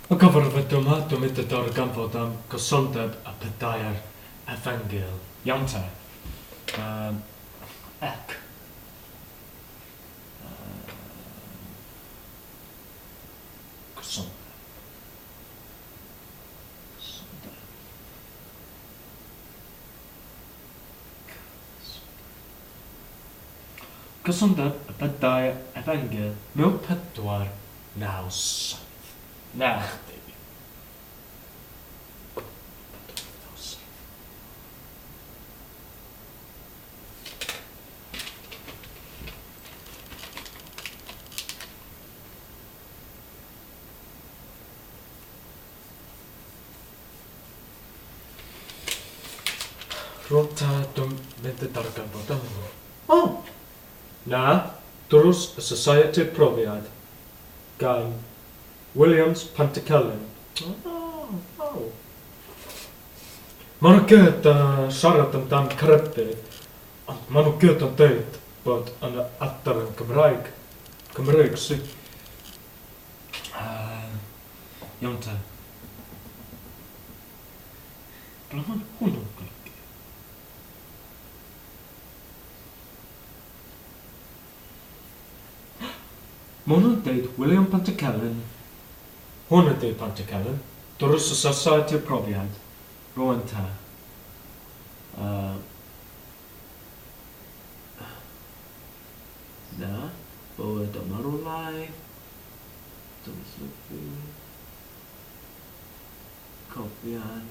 Y gyfarfod yma, dwi'n mynd y darganfod am gysondeb a pedau'r Efengil. Iawn te. Ec. Gysondeb. Gysondeb y pedau'r Efengil mewn 4-9-7. Na, chdi. Rwy'n ta dwi'n mynd y darganfod yma. O! Na, drws y Society Profiad gan Williams Pantycelyn. Maen nhw gyd siarad amdan carybu, ond maen nhw gyd yn dweud bod yn y adar yn Cymraeg sy'n. Iawn te. Ble mae'n hwnnw'n golygu? Maen nhw'n dweud William Pantycelyn, hwn yn dweud Pantycelyn, drws y Society Profiad, rwy'n ta. Na, bywyd yma rwlau, dylygu, cofiad.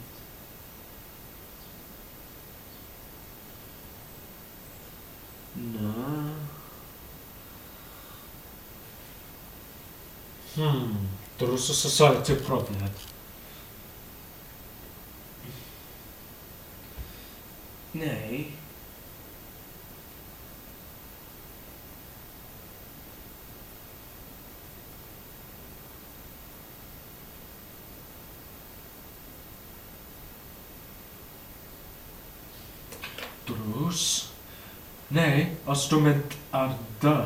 Na. Drws y Society Profiad. Neu drws. Neu, os dwi'n mynd ar dy,